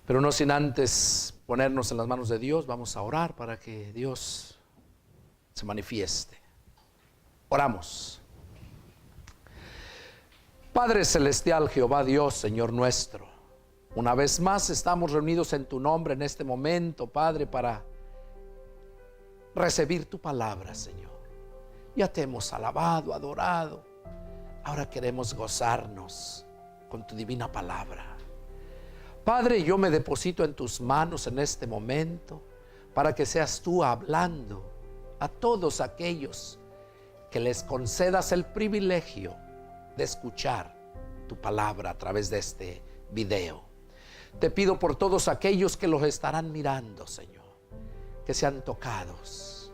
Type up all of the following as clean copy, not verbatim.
Pero no sin antes ponernos en las manos de Dios, vamos a orar para que Dios se manifieste. Oramos. Padre celestial, Jehová Dios, Señor nuestro, una vez más estamos reunidos en tu nombre en este momento, Padre, para recibir tu palabra, Señor. Ya te hemos alabado, adorado. Ahora queremos gozarnos con tu divina palabra. Padre, yo me deposito en tus manos en este momento para que seas tú hablando a todos aquellos que les concedas el privilegio de escuchar tu palabra a través de este video. Te pido por todos aquellos que los estarán mirando, Señor, que sean tocados,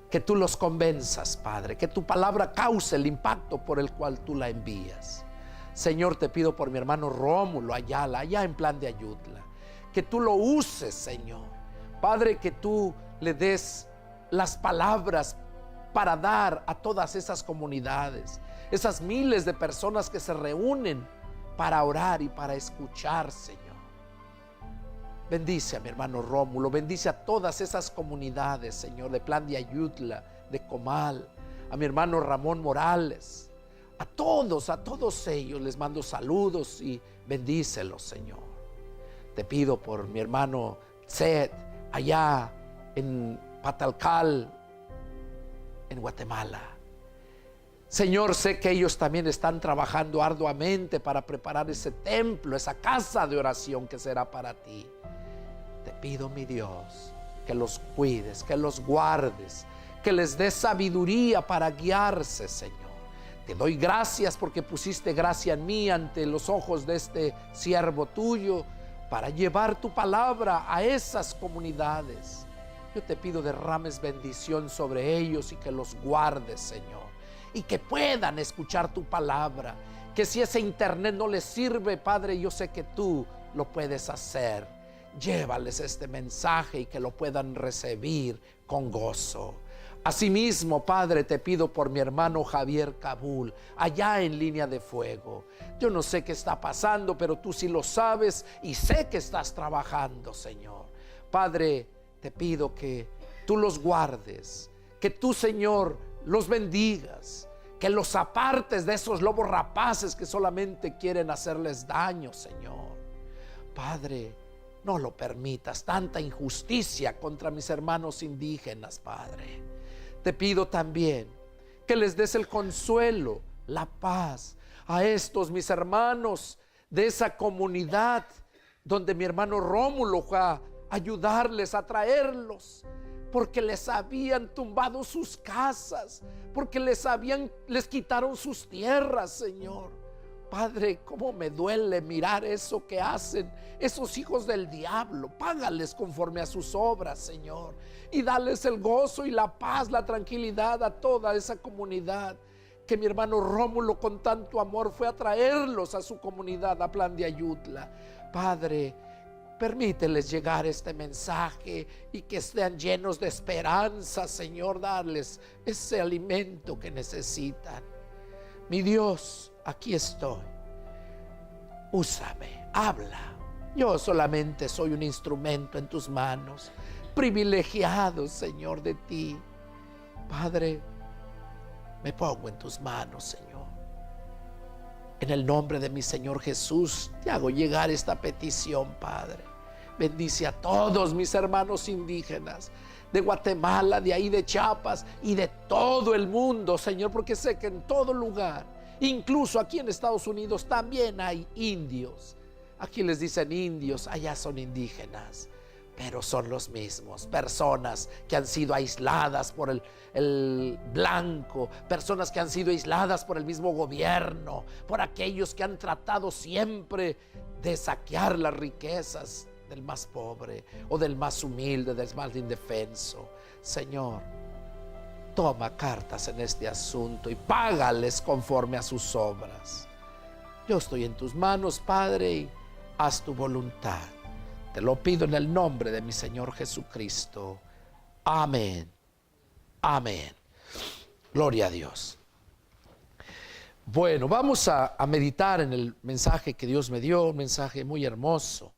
que tú los convenzas, Padre, que tu palabra cause el impacto por el cual tú la envías. Señor, te pido por mi hermano Rómulo Ayala, allá en Plan de Ayutla, que tú lo uses, Señor. Padre, que tú le des las palabras para dar a todas esas comunidades, esas miles de personas que se reúnen para orar y para escuchar, Señor. Bendice a mi hermano Rómulo, bendice a todas esas comunidades, Señor, de Plan de Ayutla, de Comal, a mi hermano Ramón Morales, a todos ellos les mando saludos y bendícelos, Señor. Te pido por mi hermano Zed, allá en Patalcal, en Guatemala. Señor, sé que ellos también están trabajando arduamente para preparar ese templo, esa casa de oración que será para ti. Te pido, mi Dios, que los cuides, que los guardes, que les des sabiduría para guiarse, Señor. Te doy gracias porque pusiste gracia en mí ante los ojos de este siervo tuyo para llevar tu palabra a esas comunidades. Yo te pido derrames bendición sobre ellos y que los guardes, Señor, y que puedan escuchar tu palabra. Que si ese internet no les sirve, Padre, yo sé que tú lo puedes hacer. Llévales este mensaje y que lo puedan recibir con gozo. Asimismo, Padre, te pido por mi hermano Javier Kabul, allá en Línea de Fuego. Yo no sé qué está pasando, pero tú sí lo sabes y sé que estás trabajando, Señor. Padre, te pido que tú los guardes, que tú, Señor, los bendigas, que los apartes de esos lobos rapaces que solamente quieren hacerles daño, Señor. Padre, no lo permitas, tanta injusticia contra mis hermanos indígenas, Padre. Te pido también que les des el consuelo, la paz a estos mis hermanos de esa comunidad donde mi hermano Rómulo fue a ayudarles, a traerlos, porque les habían tumbado sus casas, porque les quitaron sus tierras, Señor. Padre, cómo me duele mirar eso que hacen esos hijos del diablo. Págales conforme a sus obras, Señor, y dales el gozo y la paz, la tranquilidad a toda esa comunidad que mi hermano Rómulo con tanto amor fue a traerlos a su comunidad, a Plan de Ayutla. Padre, permíteles llegar este mensaje y que estén llenos de esperanza, Señor, darles ese alimento que necesitan. Mi Dios, aquí estoy. Úsame, habla. Yo solamente soy un instrumento en tus manos, privilegiado, Señor, de ti. Padre, me pongo en tus manos, Señor. En el nombre de mi Señor Jesús, te hago llegar esta petición, Padre. Bendice a todos mis hermanos indígenas de Guatemala, de ahí de Chiapas y de todo el mundo, Señor, porque sé que en todo lugar, incluso aquí en Estados Unidos, también hay indios. Aquí les dicen indios, allá son indígenas, pero son los mismos, personas que han sido aisladas por el blanco, personas que han sido aisladas por el mismo gobierno, por aquellos que han tratado siempre de saquear las riquezas del más pobre o del más humilde, del más indefenso. Señor, toma cartas en este asunto y págales conforme a sus obras. Yo estoy en tus manos, Padre, y haz tu voluntad. Te lo pido en el nombre de mi Señor Jesucristo. Amén. Amén. Gloria a Dios. Bueno, vamos a meditar en el mensaje que Dios me dio, un mensaje muy hermoso.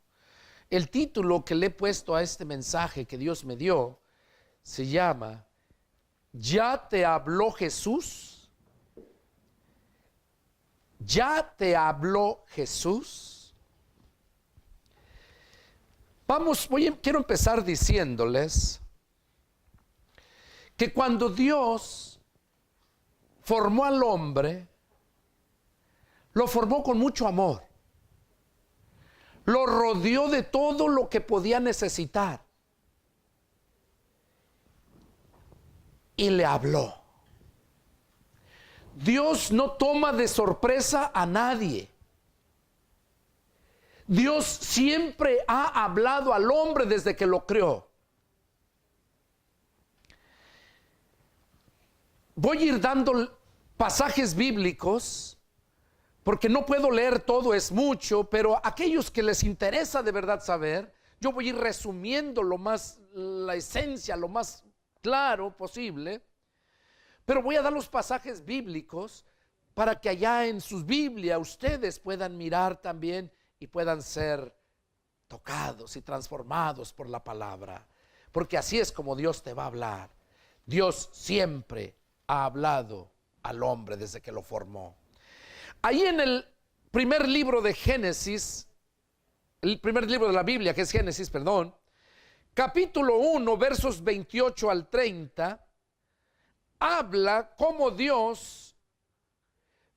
El título que le he puesto a este mensaje que Dios me dio se llama ¿Ya te habló Jesús? ¿Ya te habló Jesús? Quiero empezar diciéndoles que cuando Dios formó al hombre, lo formó con mucho amor. Lo rodeó de todo lo que podía necesitar. Y le habló. Dios no toma de sorpresa a nadie. Dios siempre ha hablado al hombre desde que lo creó. Voy a ir dando pasajes bíblicos porque no puedo leer todo, es mucho, pero aquellos que les interesa de verdad saber, yo voy a ir resumiendo la esencia, lo más claro posible, pero voy a dar los pasajes bíblicos para que allá en sus Biblias ustedes puedan mirar también y puedan ser tocados y transformados por la palabra, porque así es como Dios te va a hablar. Dios siempre ha hablado al hombre desde que lo formó. Ahí en el primer libro de Génesis, el primer libro de la Biblia, que es Génesis, perdón, capítulo 1, versos 28 al 30, habla cómo Dios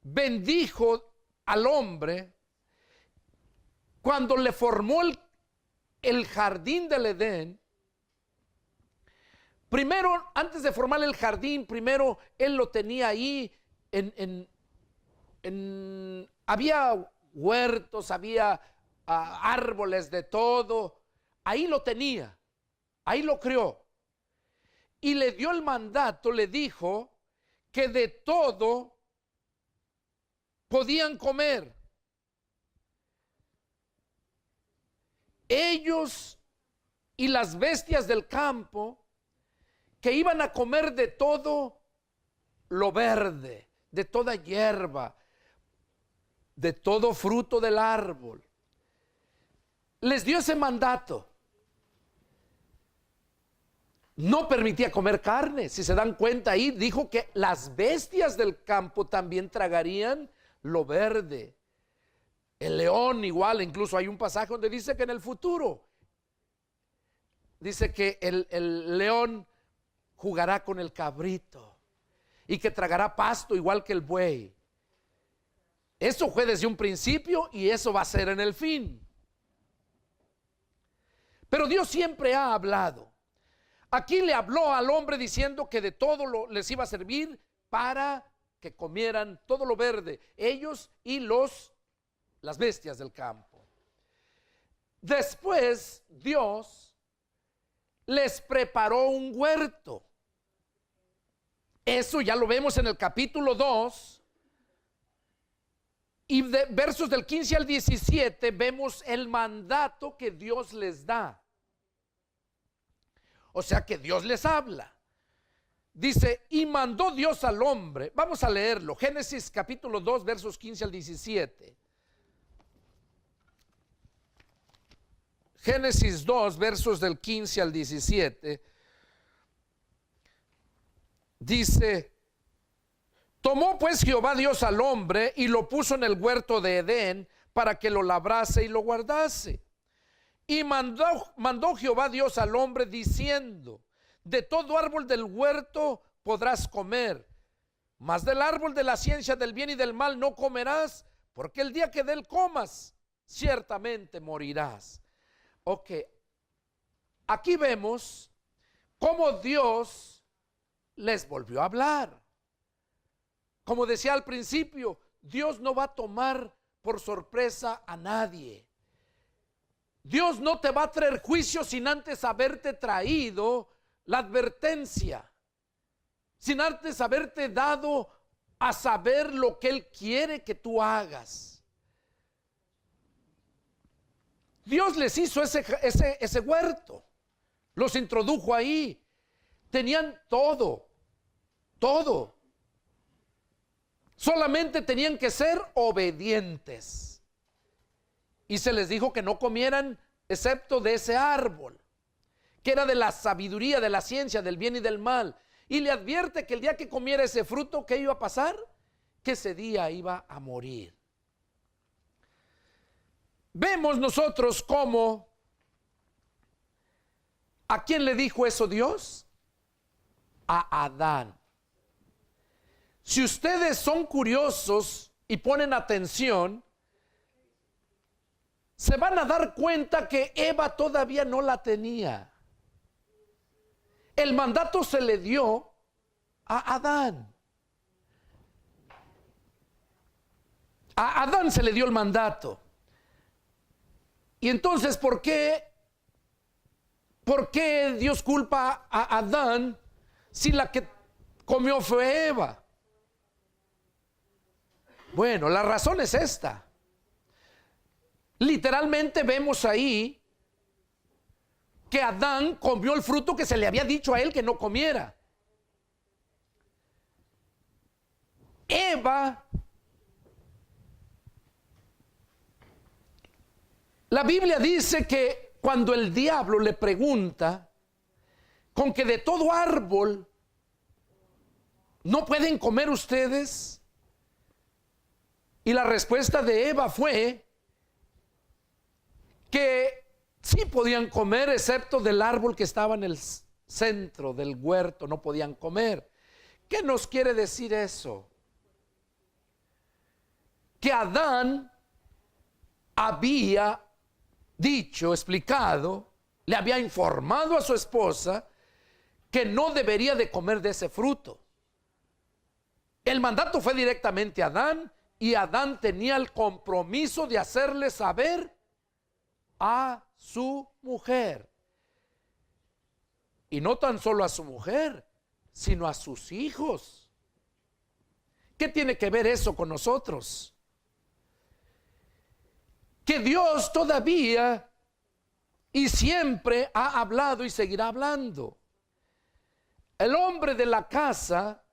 bendijo al hombre cuando le formó el jardín del Edén. Primero, antes de formar el jardín, primero él lo tenía ahí había huertos, había árboles de todo, ahí lo tenía, ahí lo crió. Y le dio el mandato, le dijo que de todo podían comer. Ellos y las bestias del campo, que iban a comer de todo lo verde, de toda hierba, de todo fruto del árbol. Les dio ese mandato. No permitía comer carne. Si se dan cuenta ahí, dijo que las bestias del campo también tragarían lo verde. El león igual, incluso hay un pasaje donde dice que en el futuro, dice que el león jugará con el cabrito y que tragará pasto igual que el buey. Eso fue desde un principio y eso va a ser en el fin. Pero Dios siempre ha hablado. Aquí le habló al hombre diciendo que de todo les iba a servir para que comieran todo lo verde, ellos y las bestias del campo. Después Dios les preparó un huerto. Eso ya lo vemos en el capítulo 2. Y de versos del 15 al 17 vemos el mandato que Dios les da. O sea que Dios les habla. Dice, y mandó Dios al hombre. Vamos a leerlo. Génesis capítulo 2, versos 15 al 17. Génesis 2, versos del 15 al 17. Dice, tomó pues Jehová Dios al hombre y lo puso en el huerto de Edén para que lo labrase y lo guardase. Y mandó Jehová Dios al hombre diciendo, de todo árbol del huerto podrás comer, mas del árbol de la ciencia del bien y del mal no comerás, porque el día que de él comas, ciertamente morirás. Ok, aquí vemos cómo Dios les volvió a hablar. Como decía al principio, Dios no va a tomar por sorpresa a nadie. Dios no te va a traer juicio sin antes haberte traído la advertencia, sin antes haberte dado a saber lo que Él quiere que tú hagas. Dios les hizo ese huerto, los introdujo ahí, tenían todo. Solamente tenían que ser obedientes. Y se les dijo que no comieran excepto de ese árbol, que era de la sabiduría, de la ciencia, del bien y del mal. Y le advierte que el día que comiera ese fruto, ¿qué iba a pasar? Que ese día iba a morir. Vemos nosotros cómo, ¿a quién le dijo eso Dios? A Adán. Si ustedes son curiosos y ponen atención, se van a dar cuenta que Eva todavía no la tenía. El mandato se le dio a Adán. A Adán se le dio el mandato. Y entonces, ¿por qué Dios culpa a Adán si la que comió fue Eva? Bueno, la razón es esta. Literalmente vemos ahí que Adán comió el fruto que se le había dicho a él que no comiera. Eva, la Biblia dice que cuando el diablo le pregunta con que de todo árbol no pueden comer ustedes, y la respuesta de Eva fue que sí podían comer, excepto del árbol que estaba en el centro del huerto, no podían comer. ¿Qué nos quiere decir eso? Que Adán había dicho, explicado, le había informado a su esposa que no debería de comer de ese fruto. El mandato fue directamente a Adán, y Adán tenía el compromiso de hacerle saber a su mujer. Y no tan solo a su mujer, sino a sus hijos. ¿Qué tiene que ver eso con nosotros? Que Dios todavía y siempre ha hablado y seguirá hablando. El hombre de la casa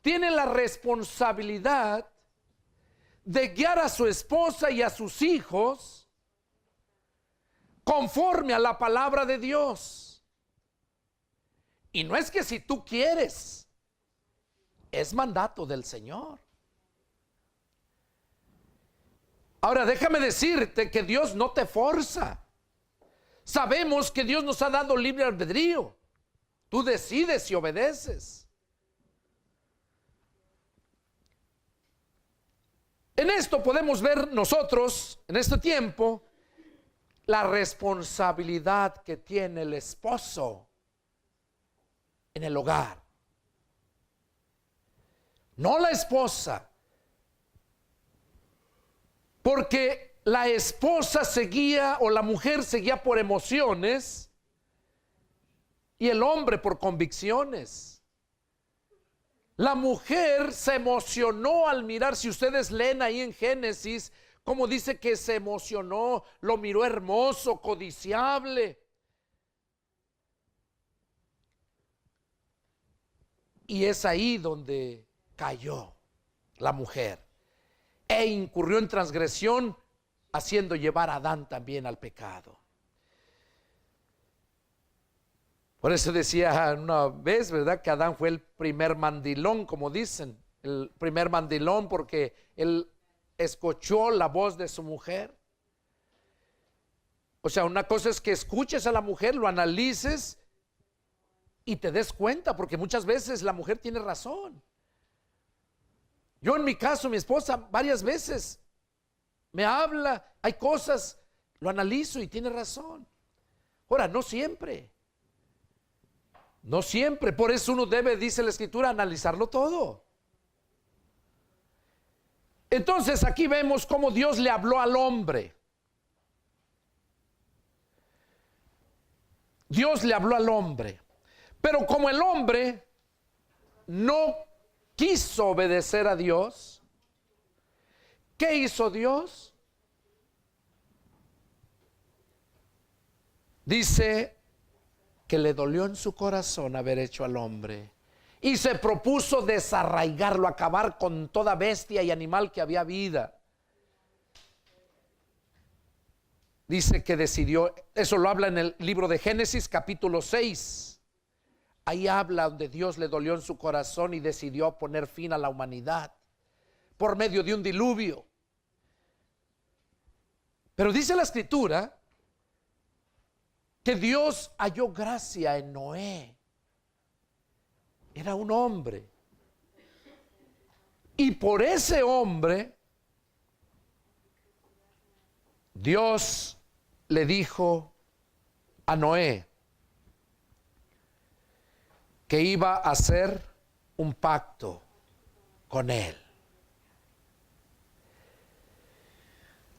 tiene la responsabilidad de guiar a su esposa y a sus hijos conforme a la palabra de Dios. Y no es que si tú quieres, es mandato del Señor. Ahora déjame decirte que Dios no te forza. Sabemos que Dios nos ha dado libre albedrío. Tú decides si obedeces. En esto podemos ver nosotros, en este tiempo, la responsabilidad que tiene el esposo en el hogar. No la esposa. Porque la esposa seguía, o la mujer seguía por emociones, y el hombre por convicciones. La mujer se emocionó al mirar, si ustedes leen ahí en Génesis, como dice que se emocionó, lo miró hermoso, codiciable. Y es ahí donde cayó la mujer e incurrió en transgresión, haciendo llevar a Adán también al pecado. Por eso decía una vez, ¿verdad?, que Adán fue el primer mandilón, como dicen, el primer mandilón porque él escuchó la voz de su mujer. O sea, una cosa es que escuches a la mujer, lo analices y te des cuenta, porque muchas veces la mujer tiene razón. Yo en mi caso, mi esposa varias veces me habla, hay cosas, lo analizo y tiene razón. Ahora, no siempre. No siempre, por eso uno debe, dice la Escritura, analizarlo todo. Entonces aquí vemos cómo Dios le habló al hombre. Dios le habló al hombre. Pero como el hombre no quiso obedecer a Dios, ¿qué hizo Dios? Dice que le dolió en su corazón haber hecho al hombre y se propuso desarraigarlo, acabar con toda bestia y animal que había vida. dice que decidió, eso lo habla en el libro de Génesis capítulo 6. Ahí habla donde Dios le dolió en su corazón y decidió poner fin a la humanidad por medio de un diluvio. Pero dice la escritura que Dios halló gracia en Noé. Era un hombre. Y por ese hombre, Dios le dijo a Noé que iba a hacer un pacto con él.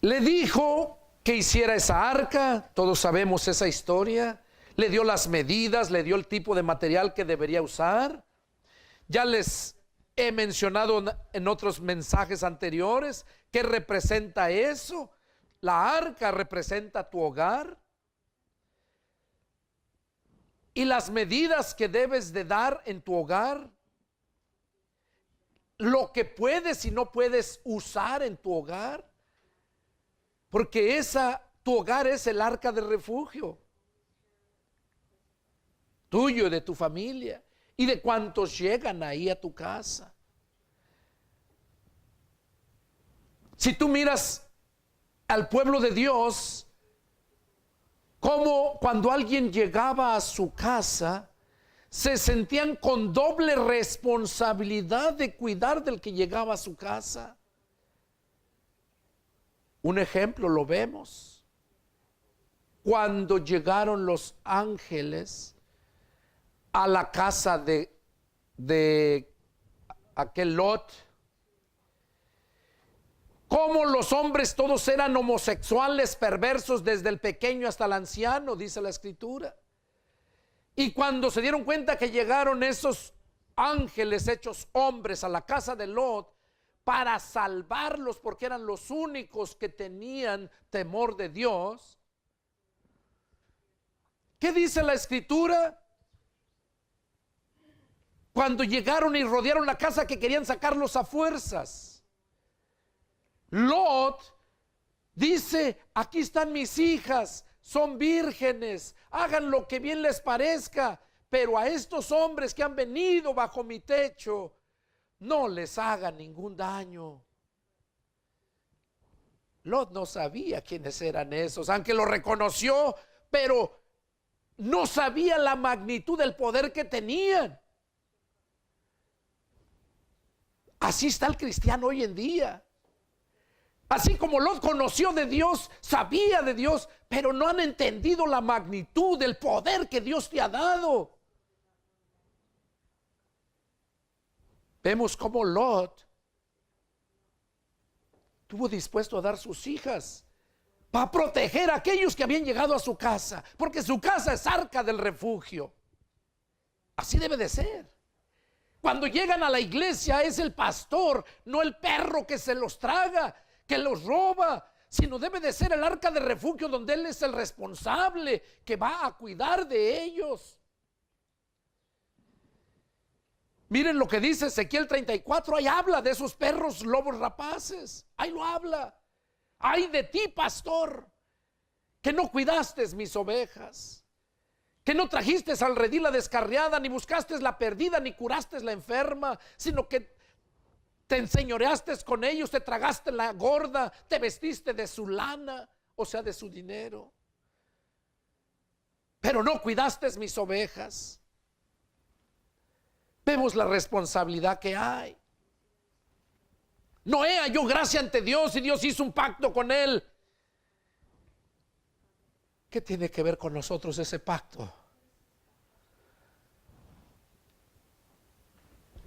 Le dijo que hiciera esa arca, todos sabemos esa historia. Le dio las medidas, le dio el tipo de material que debería usar. Ya les he mencionado en otros mensajes anteriores qué representa eso. La arca representa tu hogar. Y las medidas que debes de dar en tu hogar. Lo que puedes y no puedes usar en tu hogar. Porque tu hogar es el arca de refugio. Tuyo y de tu familia. Y de cuantos llegan ahí a tu casa. Si tú miras al pueblo de Dios, como cuando alguien llegaba a su casa, se sentían con doble responsabilidad de cuidar del que llegaba a su casa. Un ejemplo lo vemos. Cuando llegaron los ángeles a la casa de aquel Lot, como los hombres todos eran homosexuales, perversos, desde el pequeño hasta el anciano, dice la escritura. Y cuando se dieron cuenta que llegaron esos ángeles hechos hombres a la casa de Lot para salvarlos, porque eran los únicos que tenían temor de Dios, ¿qué dice la escritura? Cuando llegaron y rodearon la casa, que querían sacarlos a fuerzas. Lot dice: aquí están mis hijas, son vírgenes, hagan lo que bien les parezca, pero a estos hombres que han venido bajo mi techo, no les hagan ningún daño. Lot no sabía quiénes eran esos, aunque lo reconoció, pero no sabía la magnitud del poder que tenían. Así está el cristiano hoy en día. Así como Lot conoció de Dios, sabía de Dios, pero no han entendido la magnitud del poder que Dios te ha dado. Vemos cómo Lot estuvo dispuesto a dar sus hijas para proteger a aquellos que habían llegado a su casa, porque su casa es arca del refugio. Así debe de ser. Cuando llegan a la iglesia es el pastor, no el perro que se los traga, que los roba, sino debe de ser el arca de refugio donde Él es el responsable, que va a cuidar de ellos. Miren lo que dice Ezequiel 34, ahí habla de esos perros lobos rapaces, ahí lo habla. Ay de ti, pastor, que no cuidaste mis ovejas, que no trajiste al redil la descarriada, ni buscaste la perdida, ni curaste la enferma, sino que te enseñoreaste con ellos, te tragaste la gorda, te vestiste de su lana, o sea, de su dinero. Pero no cuidaste mis ovejas. Vemos la responsabilidad que hay. Noé halló gracia ante Dios y Dios hizo un pacto con él. ¿Qué tiene que ver con nosotros ese pacto?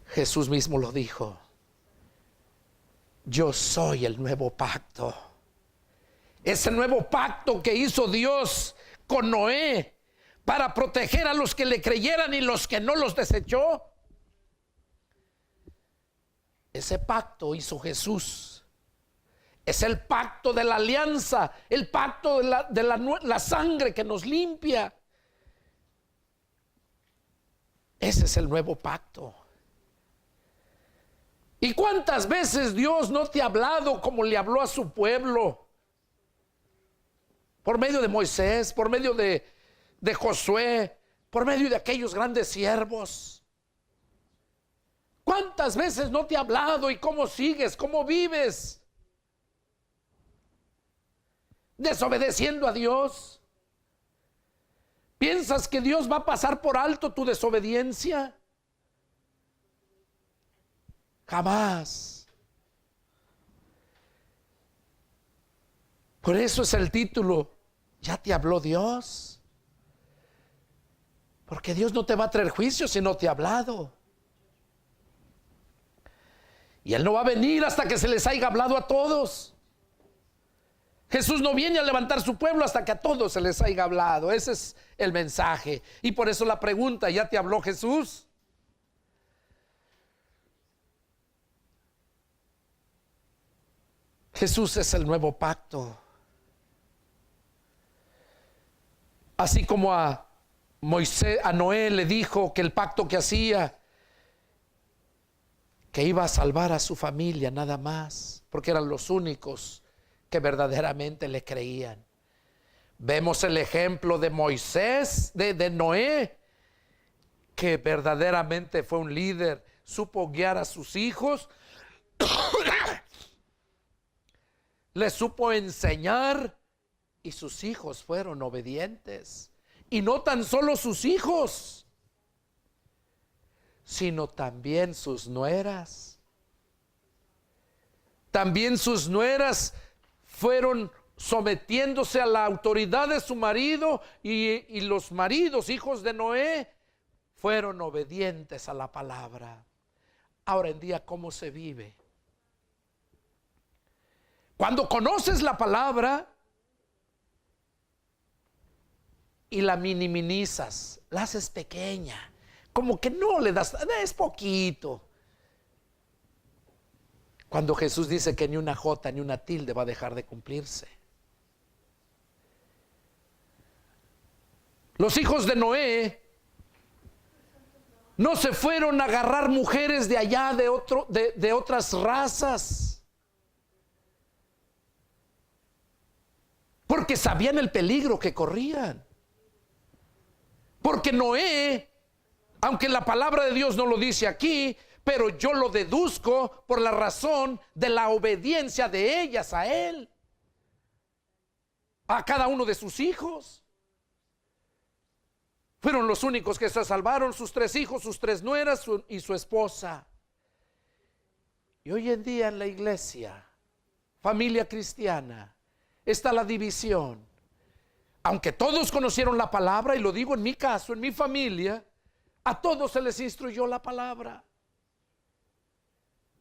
Jesús mismo lo dijo: yo soy el nuevo pacto. Ese nuevo pacto que hizo Dios con Noé para proteger a los que le creyeran y los que no los desechó. Ese pacto hizo Jesús. Es el pacto de la alianza, el pacto de la sangre que nos limpia. Ese es el nuevo pacto. ¿Y cuántas veces Dios no te ha hablado como le habló a su pueblo? por medio de Moisés, por medio de Josué, por medio de aquellos grandes siervos. ¿Cuántas veces no te ha hablado y cómo sigues, cómo vives? Desobedeciendo a Dios. ¿Piensas que Dios va a pasar por alto tu desobediencia? Jamás. Por eso es el título, ¿ya te habló Dios? Porque Dios no te va a traer juicio si no te ha hablado. Y Él no va a venir hasta que se les haya hablado a todos. Jesús no viene a levantar su pueblo hasta que a todos se les haya hablado. Ese es el mensaje. Y por eso la pregunta, ¿ya te habló Jesús? Jesús es el nuevo pacto. Así como a Moisés, a Noé le dijo que el pacto que hacía, que iba a salvar a su familia nada más, porque eran los únicos que verdaderamente le creían. Vemos el ejemplo de Moisés, de Noé, que verdaderamente fue un líder, supo guiar a sus hijos, les supo enseñar y sus hijos fueron obedientes. Y no tan solo sus hijos, sino también sus nueras. También sus nueras fueron sometiéndose a la autoridad de su marido, y los maridos, hijos de Noé, fueron obedientes a la palabra. Ahora en día, ¿cómo se vive? Cuando conoces la palabra y la minimizas, la haces pequeña, como que no le das, es poquito. Cuando Jesús dice que ni una jota ni una tilde va a dejar de cumplirse. Los hijos de Noé no se fueron a agarrar mujeres de allá, de otras razas, porque sabían el peligro que corrían. Porque Noé, aunque la palabra de Dios no lo dice aquí, pero yo lo deduzco por la razón de la obediencia de ellas a él, a cada uno de sus hijos. Fueron los únicos que se salvaron, sus 3 hijos, sus 3 nueras y su esposa. Y hoy en día en la iglesia, familia cristiana, está la división. Aunque todos conocieron la palabra, y lo digo en mi caso, en mi familia, a todos se les instruyó la palabra.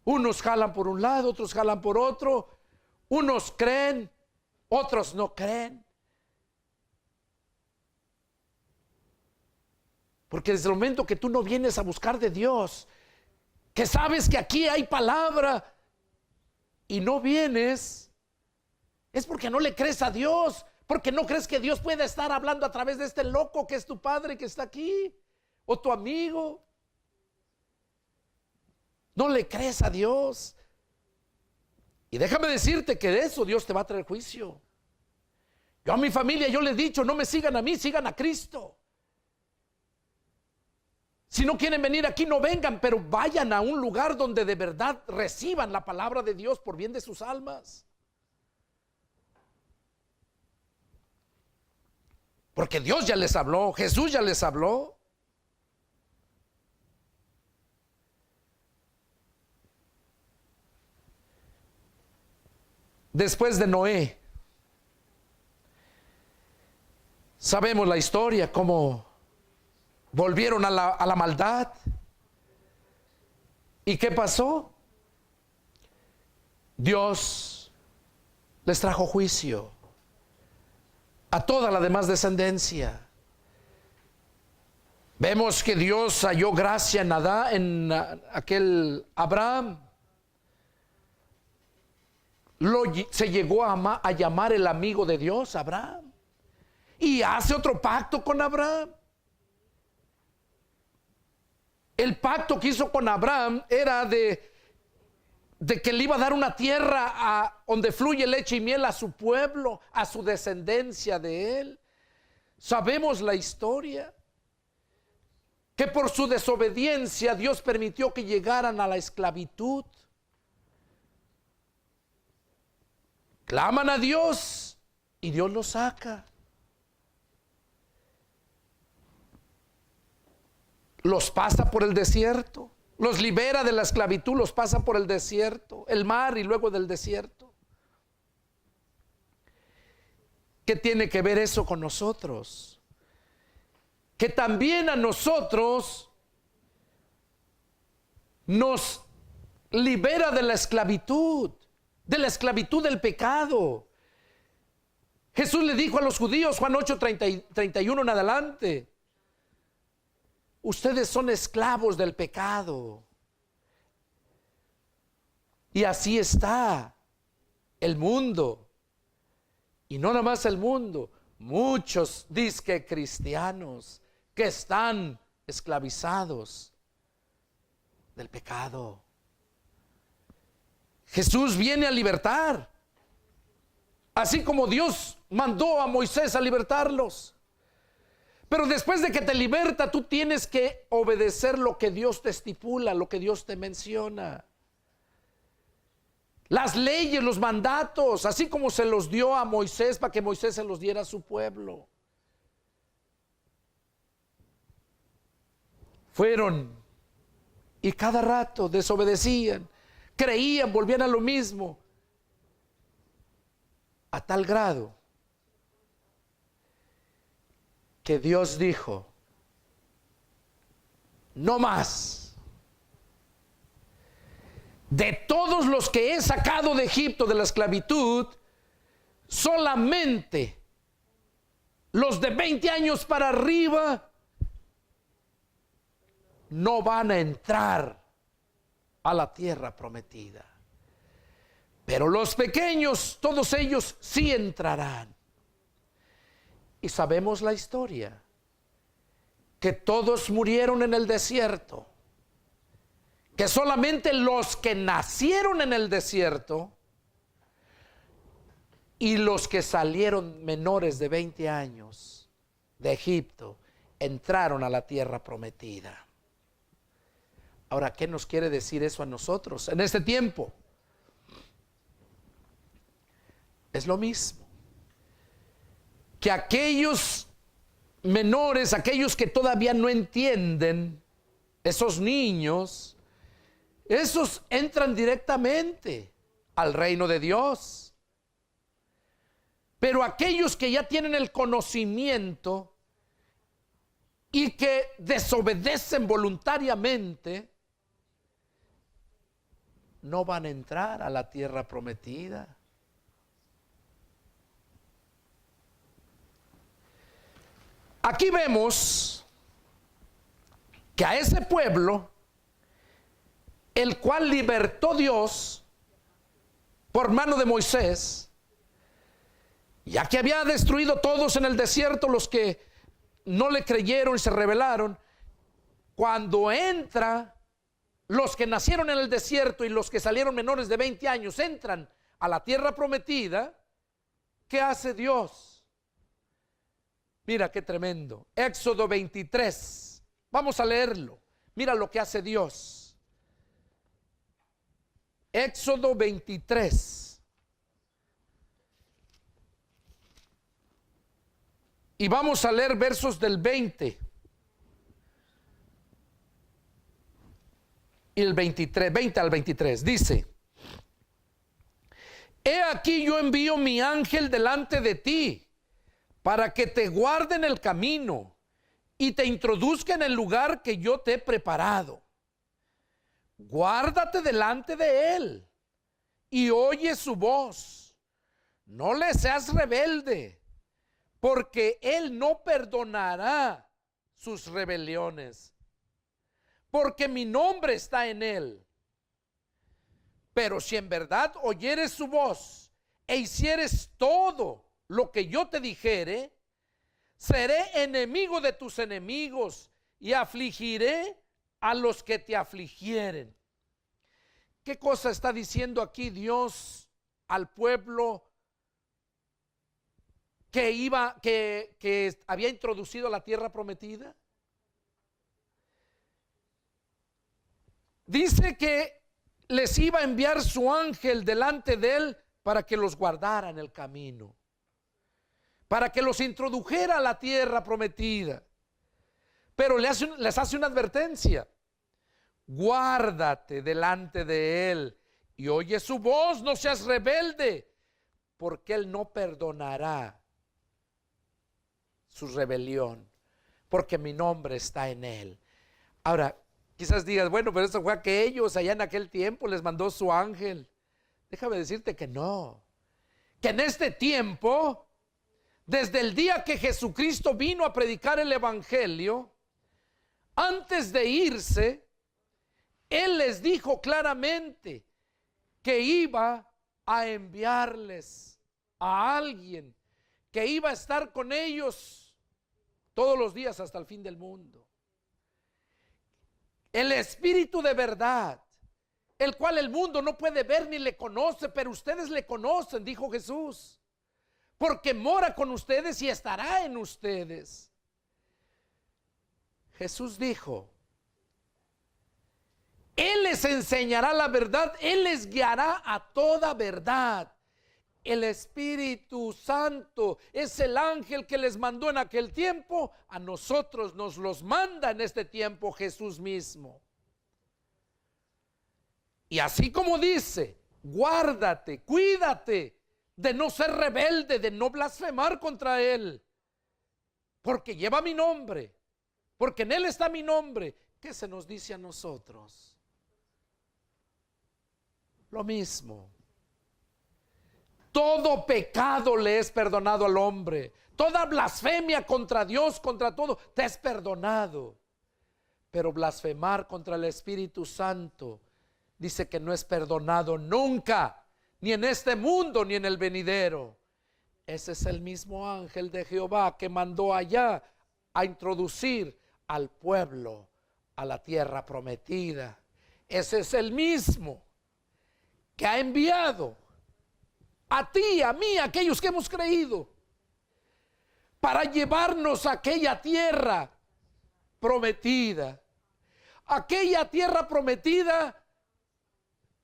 Unos jalan por un lado, otros jalan por otro. Unos creen, otros no creen. Porque desde el momento que tú no vienes a buscar de Dios, que sabes que aquí hay palabra y no vienes, es porque no le crees a Dios, porque no crees que Dios puede estar hablando a través de este loco que es tu padre que está aquí, o tu amigo. No le crees a Dios. Y déjame decirte que de eso Dios te va a traer juicio. Yo a mi familia, yo les he dicho, no me sigan a mí, sigan a Cristo. Si no quieren venir aquí, no vengan, pero vayan a un lugar donde de verdad reciban la palabra de Dios por bien de sus almas. Porque Dios ya les habló, Jesús ya les habló. Después de Noé, sabemos la historia, cómo volvieron a la maldad. ¿Y qué pasó? Dios les trajo juicio a toda la demás descendencia. Vemos que Dios halló gracia en aquel Abraham. Se llegó a llamar el amigo de Dios, Abraham. Y hace otro pacto con Abraham. El pacto que hizo con Abraham era de de que le iba a dar una tierra donde fluye leche y miel a su pueblo, a su descendencia de él. Sabemos la historia, que por su desobediencia Dios permitió que llegaran a la esclavitud. Claman a Dios y Dios los saca. Los pasa por el desierto, los libera de la esclavitud, los pasa por el desierto, el mar y luego del desierto. ¿Qué tiene que ver eso con nosotros? Que también a nosotros nos libera de la esclavitud del pecado. Jesús le dijo a los judíos, Juan 8, 31 en adelante: ustedes son esclavos del pecado. Y así está el mundo. Y no nada más el mundo, muchos disque cristianos que están esclavizados del pecado. Jesús viene a libertar, así como Dios mandó a Moisés a libertarlos. Pero después de que te liberta, tú tienes que obedecer lo que Dios te estipula, lo que Dios te menciona. Las leyes, los mandatos, así como se los dio a Moisés para que Moisés se los diera a su pueblo. Fueron y cada rato desobedecían, creían, volvían a lo mismo, a tal grado que Dios dijo: no más. De todos los que he sacado de Egipto, de la esclavitud, solamente los de 20 años para arriba no van a entrar a la tierra prometida. Pero los pequeños, todos ellos sí entrarán. Y sabemos la historia, que todos murieron en el desierto, que solamente los que nacieron en el desierto y los que salieron menores de 20 años de Egipto entraron a la tierra prometida. Ahora, ¿qué nos quiere decir eso a nosotros en este tiempo? Es lo mismo. Que aquellos menores, aquellos que todavía no entienden, esos niños, esos entran directamente al reino de Dios. Pero aquellos que ya tienen el conocimiento y que desobedecen voluntariamente, no van a entrar a la tierra prometida. Aquí vemos que a ese pueblo, el cual libertó Dios por mano de Moisés, ya que había destruido todos en el desierto, los que no le creyeron y se rebelaron, cuando entra, los que nacieron en el desierto y los que salieron menores de 20 años entran a la tierra prometida, ¿qué hace Dios? Mira qué tremendo. Éxodo 23. Vamos a leerlo. Mira lo que hace Dios. Éxodo 23. Y vamos a leer versos del 20 y el 23, 20 al 23. Dice: he aquí yo envío mi ángel delante de ti, para que te guarde en el camino y te introduzca en el lugar que yo te he preparado. Guárdate delante de él y oye su voz. No le seas rebelde, porque él no perdonará sus rebeliones, porque mi nombre está en él. Pero si en verdad oyeres su voz e hicieres todo lo que yo te dijere, seré enemigo de tus enemigos y afligiré a los que te afligieren. ¿Qué cosa está diciendo aquí Dios al pueblo que había introducido la tierra prometida? Dice que les iba a enviar su ángel delante de él para que los guardara en el camino, para que los introdujera a la tierra prometida. Pero les hace una advertencia: guárdate delante de él y oye su voz, no seas rebelde, porque él no perdonará su rebelión, porque mi nombre está en él. Ahora, quizás digas, bueno, pero eso fue a que ellos allá en aquel tiempo les mandó su ángel. Déjame decirte que no, que en este tiempo, desde el día que Jesucristo vino a predicar el evangelio, antes de irse, Él les dijo claramente que iba a enviarles a alguien que iba a estar con ellos todos los días hasta el fin del mundo. El Espíritu de verdad, el cual el mundo no puede ver ni le conoce, pero ustedes le conocen, dijo Jesús, porque mora con ustedes y estará en ustedes. Jesús dijo: Él les enseñará la verdad, Él les guiará a toda verdad. El Espíritu Santo es el ángel que les mandó en aquel tiempo, a nosotros nos los manda en este tiempo Jesús mismo. Y así como dice, guárdate, cuídate de no ser rebelde, de no blasfemar contra Él, porque lleva mi nombre, porque en Él está mi nombre. ¿Qué se nos dice a nosotros? Lo mismo. Todo pecado le es perdonado al hombre. Toda blasfemia contra Dios, contra todo, te es perdonado. Pero blasfemar contra el Espíritu Santo, dice que no es perdonado nunca, ni en este mundo, ni en el venidero. Ese es el mismo ángel de Jehová que mandó allá a introducir al pueblo a la tierra prometida. Ese es el mismo que ha enviado a ti, a mí, a aquellos que hemos creído, para llevarnos a aquella tierra prometida. Aquella tierra prometida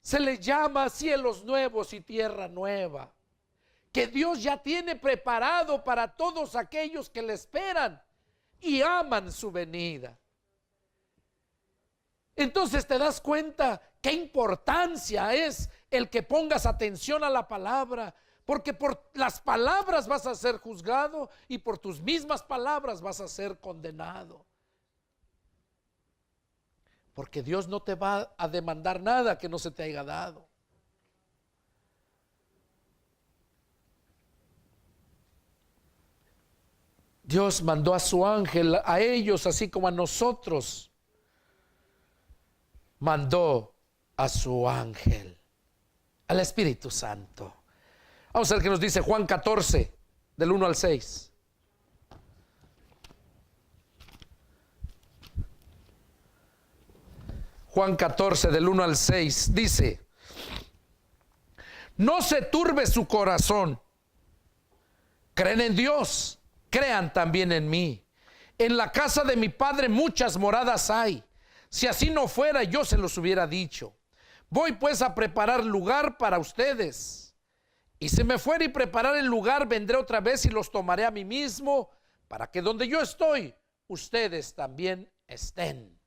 se le llama cielos nuevos y tierra nueva, que Dios ya tiene preparado para todos aquellos que le esperan y aman su venida. Entonces te das cuenta qué importancia es el que pongas atención a la palabra, porque por las palabras vas a ser juzgado y por tus mismas palabras vas a ser condenado. Porque Dios no te va a demandar nada que no se te haya dado. Dios mandó a su ángel a ellos, así como a nosotros mandó a su ángel, al Espíritu Santo. Vamos a ver qué nos dice Juan 14, del 1 al 6. Juan 14, del 1 al 6, dice: no se turbe su corazón. Creen en Dios, crean también en mí. En la casa de mi Padre muchas moradas hay. Si así no fuera, yo se los hubiera dicho. Voy pues a preparar lugar para ustedes. Y si me fuera y preparar el lugar, vendré otra vez y los tomaré a mí mismo, para que donde yo estoy, ustedes también estén.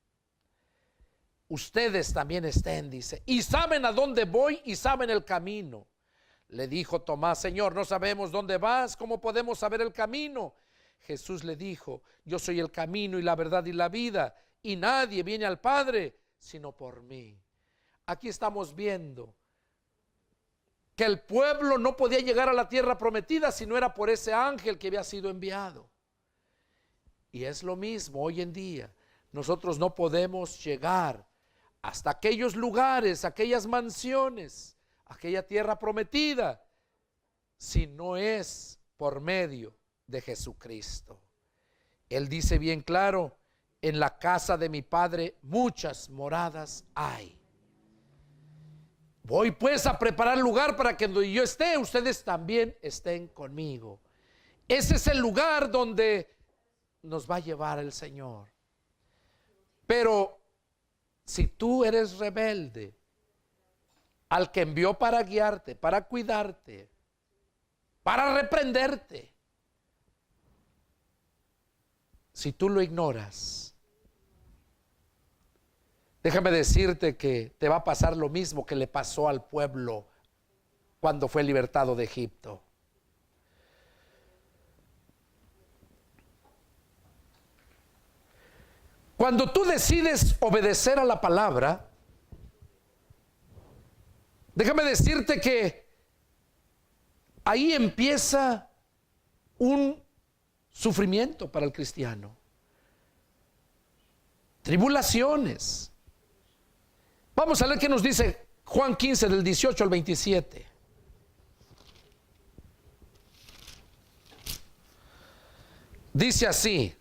Ustedes también estén, dice. Y saben a dónde voy y saben el camino. Le dijo Tomás: Señor, no sabemos dónde vas, ¿cómo podemos saber el camino? Jesús le dijo: yo soy el camino y la verdad y la vida, y nadie viene al Padre sino por mí. Aquí estamos viendo que el pueblo no podía llegar a la tierra prometida si no era por ese ángel que había sido enviado. Y es lo mismo hoy en día. Nosotros no podemos llegar hasta aquellos lugares, aquellas mansiones, aquella tierra prometida, si no es por medio de Jesucristo. Él dice bien claro: en la casa de mi Padre muchas moradas hay. Voy pues a preparar lugar para que donde yo esté, ustedes también estén conmigo. Ese es el lugar donde nos va a llevar el Señor. Pero si tú eres rebelde al que envió para guiarte, para cuidarte, para reprenderte, si tú lo ignoras, déjame decirte que te va a pasar lo mismo que le pasó al pueblo cuando fue libertado de Egipto. Cuando tú decides obedecer a la palabra, déjame decirte que ahí empieza un sufrimiento para el cristiano. Tribulaciones. Vamos a leer qué nos dice Juan 15 del 18 al 27. Dice así: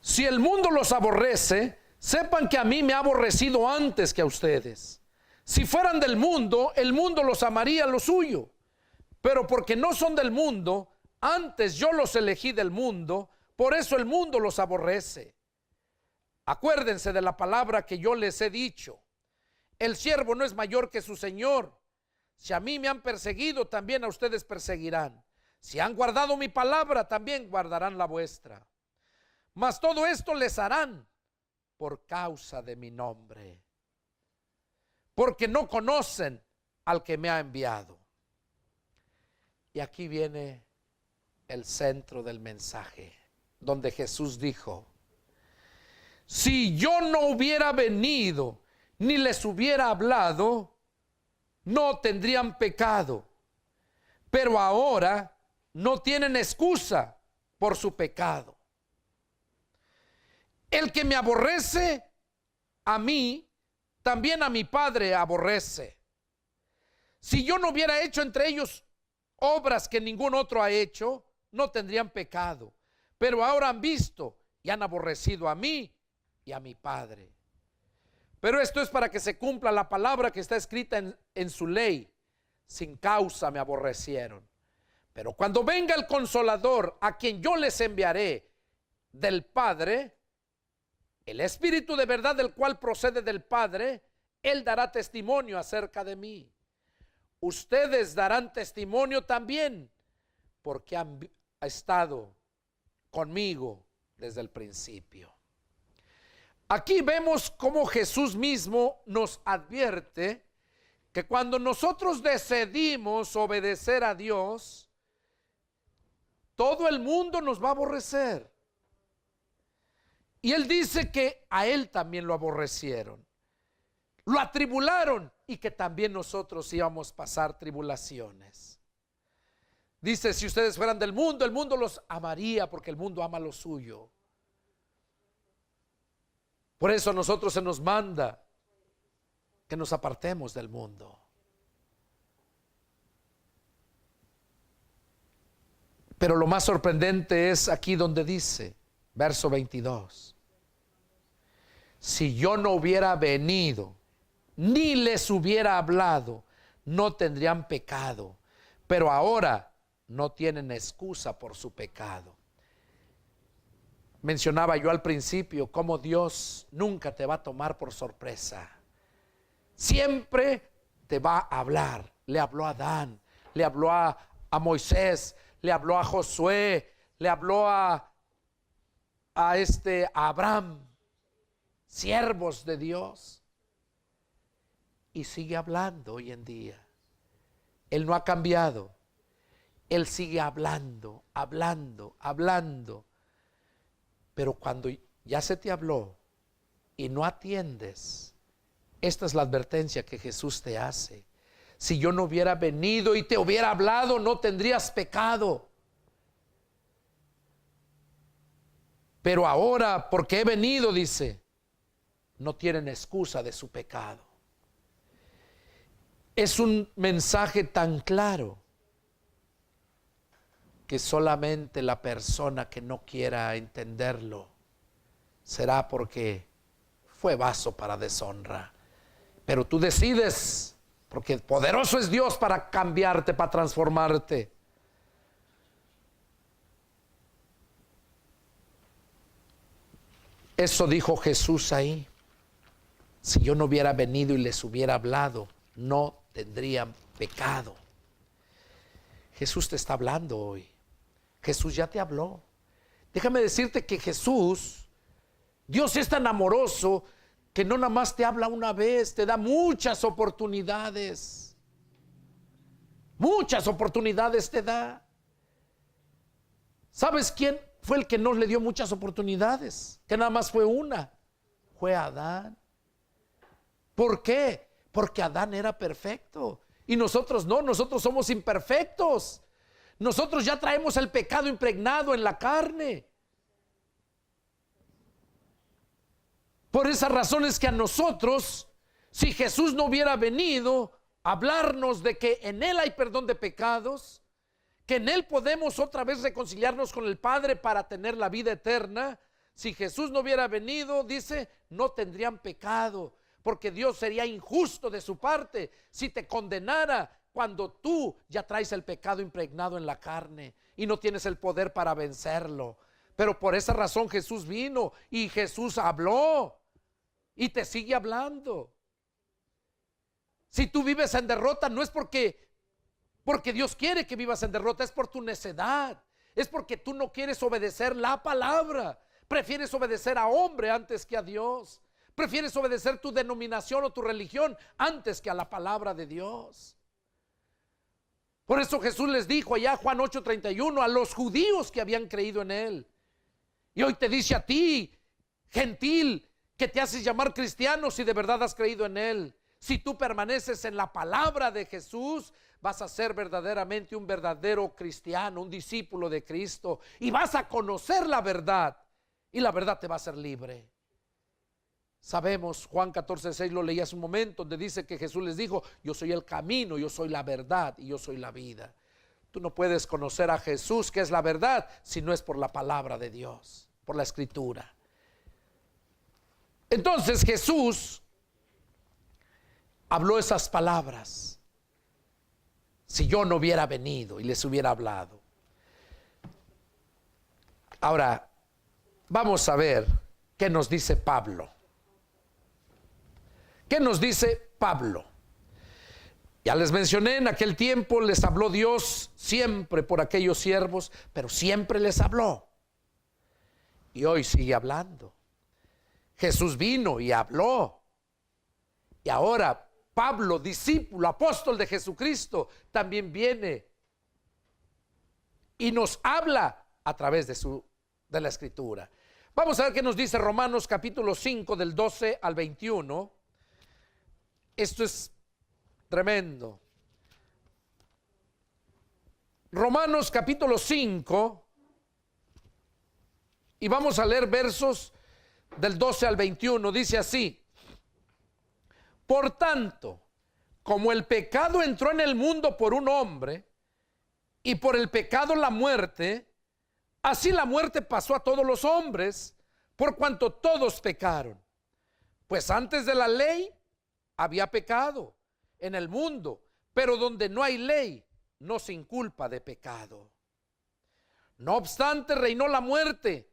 si el mundo los aborrece, sepan que a mí me ha aborrecido antes que a ustedes. Si fueran del mundo, el mundo los amaría lo suyo. Pero porque no son del mundo, antes yo los elegí del mundo, por eso el mundo los aborrece. Acuérdense de la palabra que yo les he dicho: el siervo no es mayor que su señor. Si a mí me han perseguido, también a ustedes perseguirán. Si han guardado mi palabra, también guardarán la vuestra. Mas todo esto les harán por causa de mi nombre, porque no conocen al que me ha enviado. Y aquí viene el centro del mensaje, donde Jesús dijo: si yo no hubiera venido ni les hubiera hablado, no tendrían pecado. Pero ahora no tienen excusa por su pecado. El que me aborrece a mí, también a mi Padre aborrece. Si yo no hubiera hecho entre ellos obras que ningún otro ha hecho, no tendrían pecado. Pero ahora han visto y han aborrecido a mí y a mi Padre. Pero esto es para que se cumpla la palabra que está escrita en su ley: sin causa me aborrecieron. Pero cuando venga el Consolador, a quien yo les enviaré del Padre, el Espíritu de verdad, del cual procede del Padre, Él dará testimonio acerca de mí. Ustedes darán testimonio también, porque han estado conmigo desde el principio. Aquí vemos cómo Jesús mismo nos advierte que cuando nosotros decidimos obedecer a Dios, todo el mundo nos va a aborrecer. Y Él dice que a Él también lo aborrecieron, lo atribularon, y que también nosotros íbamos a pasar tribulaciones. Dice: si ustedes fueran del mundo, el mundo los amaría, porque el mundo ama lo suyo. Por eso a nosotros se nos manda que nos apartemos del mundo. Pero lo más sorprendente es aquí donde dice, verso 22: si yo no hubiera venido ni les hubiera hablado, no tendrían pecado, pero ahora no tienen excusa por su pecado. Mencionaba yo al principio cómo Dios nunca te va a tomar por sorpresa. Siempre te va a hablar. Le habló a Adán, le habló a Moisés, le habló a Josué, le habló a Abraham, siervos de Dios. Y sigue hablando hoy en día. Él no ha cambiado. Él sigue hablando, hablando, hablando. Pero cuando ya se te habló y no atiendes, esta es la advertencia que Jesús te hace. Si yo no hubiera venido y te hubiera hablado, no tendrías pecado. Pero ahora, porque he venido, dice, no tienen excusa de su pecado. Es un mensaje tan claro que solamente la persona que no quiera entenderlo será porque fue vaso para deshonra. Pero tú decides, porque poderoso es Dios para cambiarte, para transformarte. Eso dijo Jesús ahí. Si yo no hubiera venido y les hubiera hablado, no tendrían pecado. Jesús te está hablando hoy. Jesús ya te habló. Déjame decirte que Jesús, Dios es tan amoroso que no nada más te habla una vez, te da muchas oportunidades. Muchas oportunidades te da. ¿Sabes quién fue el que no le dio muchas oportunidades? Que nada más fue una. Fue Adán. ¿Por qué? Porque Adán era perfecto y nosotros no, nosotros somos imperfectos. Nosotros ya traemos el pecado impregnado en la carne. Por esas razones que a nosotros, si Jesús no hubiera venido a hablarnos de que en Él hay perdón de pecados, que en Él podemos otra vez reconciliarnos con el Padre para tener la vida eterna, si Jesús no hubiera venido, dice, no tendrían pecado. Porque Dios sería injusto de su parte si te condenara cuando tú ya traes el pecado impregnado en la carne y no tienes el poder para vencerlo. Pero por esa razón Jesús vino y Jesús habló y te sigue hablando. Si tú vives en derrota, no es porque Dios quiere que vivas en derrota, es por tu necedad, es porque tú no quieres obedecer la palabra, prefieres obedecer a hombre antes que a Dios. Prefieres obedecer tu denominación o tu religión antes que a la palabra de Dios. Por eso Jesús les dijo allá, Juan 8:31, a los judíos que habían creído en Él. Y hoy te dice a ti, gentil, que te haces llamar cristiano si de verdad has creído en Él. Si tú permaneces en la palabra de Jesús, vas a ser verdaderamente un verdadero cristiano, un discípulo de Cristo. Y vas a conocer la verdad. Y la verdad te va a hacer libre. Sabemos, Juan 14:6 lo leí hace un momento, donde dice que Jesús les dijo, yo soy el camino, yo soy la verdad y yo soy la vida. Tú no puedes conocer a Jesús, que es la verdad, si no es por la palabra de Dios, por la Escritura. Entonces Jesús habló esas palabras. Si yo no hubiera venido y les hubiera hablado. Ahora, vamos a ver qué nos dice Pablo. ¿Qué nos dice Pablo? Ya les mencioné, en aquel tiempo les habló Dios siempre por aquellos siervos, pero siempre les habló. Y hoy sigue hablando. Jesús vino y habló. Y ahora Pablo, discípulo, apóstol de Jesucristo, también viene y nos habla a través de la Escritura. Vamos a ver qué nos dice Romanos capítulo 5 del 12 al 21. Esto es tremendo. Romanos capítulo 5 y vamos a leer versos del 12 al 21. Dice así: por tanto, como el pecado entró en el mundo por un hombre y por el pecado la muerte, así la muerte pasó a todos los hombres por cuanto todos pecaron. Pues antes de la ley había pecado en el mundo, pero donde no hay ley, no se inculpa de pecado. No obstante, reinó la muerte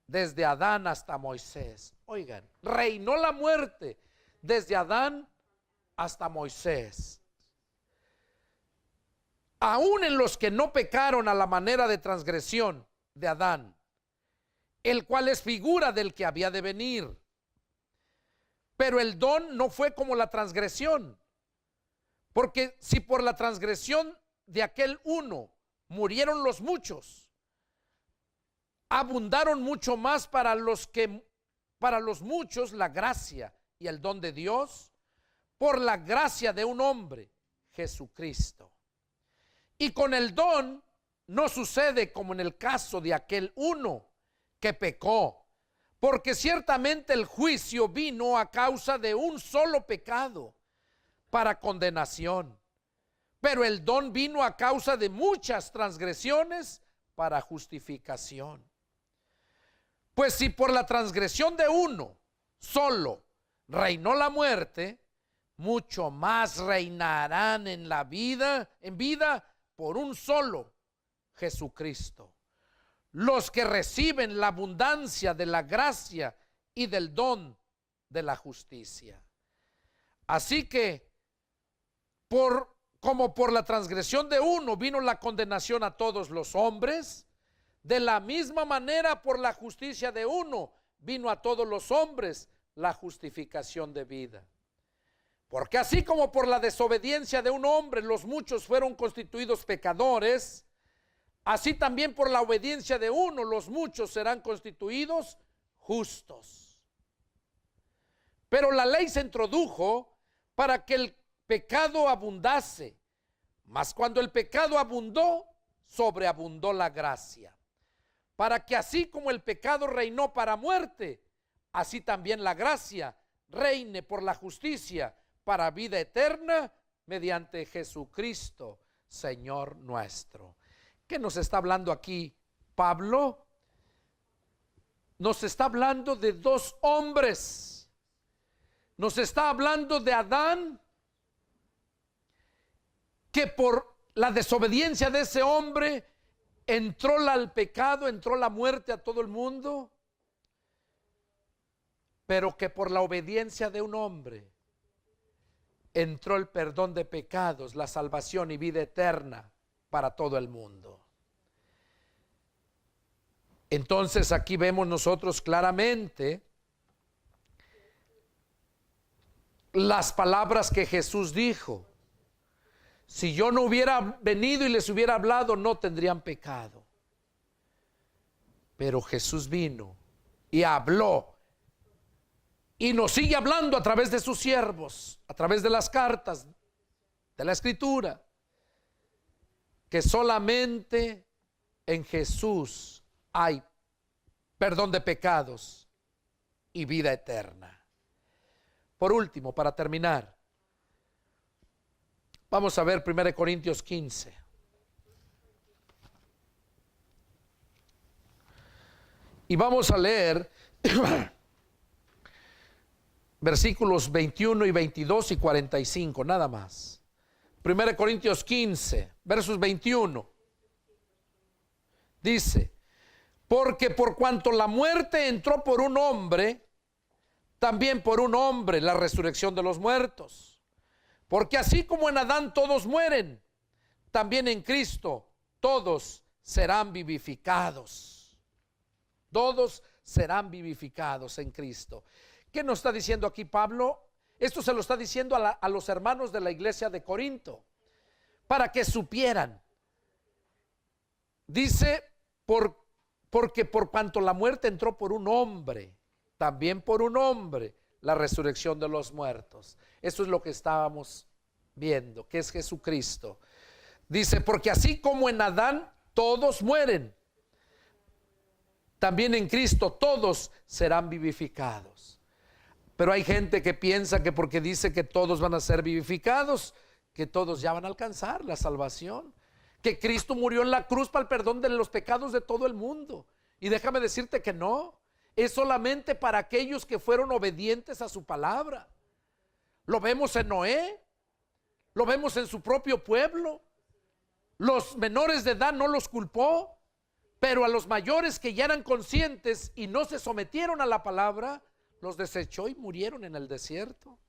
desde Adán hasta Moisés. Oigan, reinó la muerte desde Adán hasta Moisés. Aún en los que no pecaron a la manera de transgresión de Adán, el cual es figura del que había de venir. Pero el don no fue como la transgresión, porque si por la transgresión de aquel uno murieron los muchos, abundaron mucho más para los muchos la gracia y el don de Dios por la gracia de un hombre, Jesucristo. Y con el don no sucede como en el caso de aquel uno que pecó, porque ciertamente el juicio vino a causa de un solo pecado para condenación, pero el don vino a causa de muchas transgresiones para justificación. Pues si por la transgresión de uno solo reinó la muerte, mucho más reinarán en vida por un solo, Jesucristo. Los que reciben la abundancia de la gracia y del don de la justicia. Así que, como por la transgresión de uno vino la condenación a todos los hombres, de la misma manera por la justicia de uno vino a todos los hombres la justificación de vida. Porque así como por la desobediencia de un hombre los muchos fueron constituidos pecadores, así también por la obediencia de uno los muchos serán constituidos justos. Pero la ley se introdujo para que el pecado abundase, mas cuando el pecado abundó, sobreabundó la gracia, para que así como el pecado reinó para muerte, así también la gracia reine por la justicia para vida eterna mediante Jesucristo, Señor nuestro. ¿Qué nos está hablando aquí Pablo? Nos está hablando de dos hombres. Nos está hablando de Adán, que por la desobediencia de ese hombre entró el pecado, entró la muerte a todo el mundo, pero que por la obediencia de un hombre entró el perdón de pecados, la salvación y vida eterna para todo el mundo. Entonces aquí vemos nosotros claramente las palabras que Jesús dijo. Si yo no hubiera venido y les hubiera hablado, no tendrían pecado. Pero Jesús vino y habló, y nos sigue hablando a través de sus siervos, a través de las cartas, de la Escritura, que solamente en Jesús hay perdón de pecados y vida eterna. Por último, para terminar, vamos a ver 1 Corintios 15. Y vamos a leer versículos 21 y 22 y 45, nada más. 1 Corintios 15, versos 21. Dice: porque por cuanto la muerte entró por un hombre, también por un hombre la resurrección de los muertos. Porque así como en Adán todos mueren, también en Cristo todos serán vivificados. Todos serán vivificados en Cristo. ¿Qué nos está diciendo aquí Pablo? Esto se lo está diciendo a los hermanos de la iglesia de Corinto, para que supieran. Dice, porque por cuanto la muerte entró por un hombre, también por un hombre la resurrección de los muertos. Eso es lo que estábamos viendo, que es Jesucristo. Dice, porque así como en Adán todos mueren, también en Cristo todos serán vivificados. Pero hay gente que piensa que porque dice que todos van a ser vivificados, que todos ya van a alcanzar la salvación, que Cristo murió en la cruz para el perdón de los pecados de todo el mundo. Y déjame decirte que no, es solamente para aquellos que fueron obedientes a su palabra. Lo vemos en Noé, lo vemos en su propio pueblo. Los menores de edad no los culpó, pero a los mayores que ya eran conscientes y no se sometieron a la palabra, los desechó y murieron en el desierto.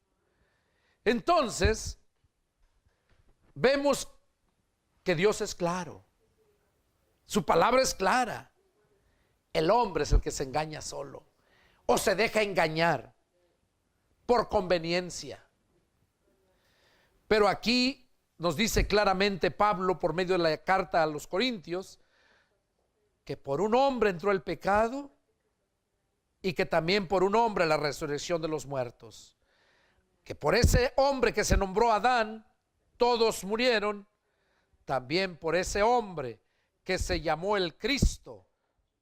Entonces, vemos que Dios es claro, su palabra es clara. El hombre es el que se engaña solo o se deja engañar por conveniencia. Pero aquí nos dice claramente Pablo por medio de la carta a los Corintios que por un hombre entró el pecado y que también por un hombre la resurrección de los muertos. Que por ese hombre que se nombró Adán todos murieron, también por ese hombre que se llamó el Cristo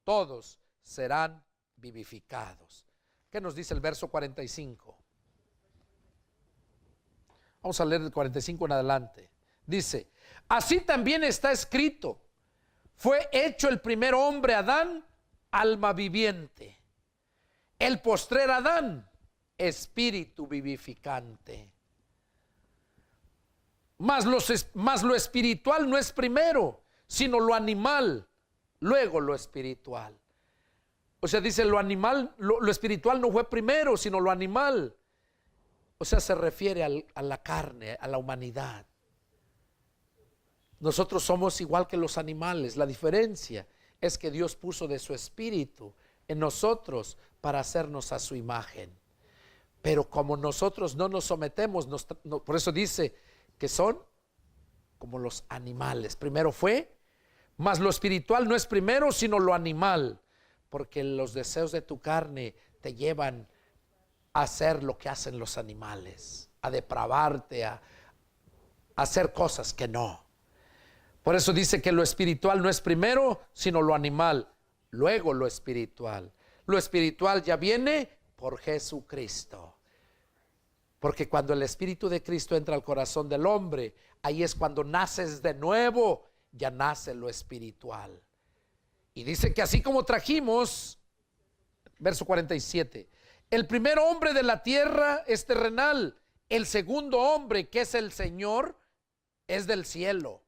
todos serán vivificados. ¿Qué nos dice el verso 45? Vamos a leer el 45 en adelante. Dice, así también está escrito, fue hecho el primer hombre Adán, alma viviente. El postrer Adán, espíritu vivificante. Mas lo espiritual no es primero, sino lo animal, luego lo espiritual. O sea, dice lo animal, lo espiritual no fue primero, sino lo animal. O sea, se refiere a la carne, a la humanidad. Nosotros somos igual que los animales. La diferencia es que Dios puso de su espíritu en nosotros para hacernos a su imagen. Pero como nosotros no nos sometemos, por eso dice que son como los animales. Primero fue, mas lo espiritual no es primero, sino lo animal. Porque los deseos de tu carne te llevan a hacer lo que hacen los animales, a depravarte, a hacer cosas que no. Por eso dice que lo espiritual no es primero, sino lo animal, luego lo espiritual. Lo espiritual ya viene por Jesucristo. Porque cuando el Espíritu de Cristo entra al corazón del hombre, ahí es cuando naces de nuevo, ya nace lo espiritual. Y dice que así como trajimos, verso 47, el primer hombre de la tierra es terrenal, el segundo hombre, que es el Señor, es del cielo.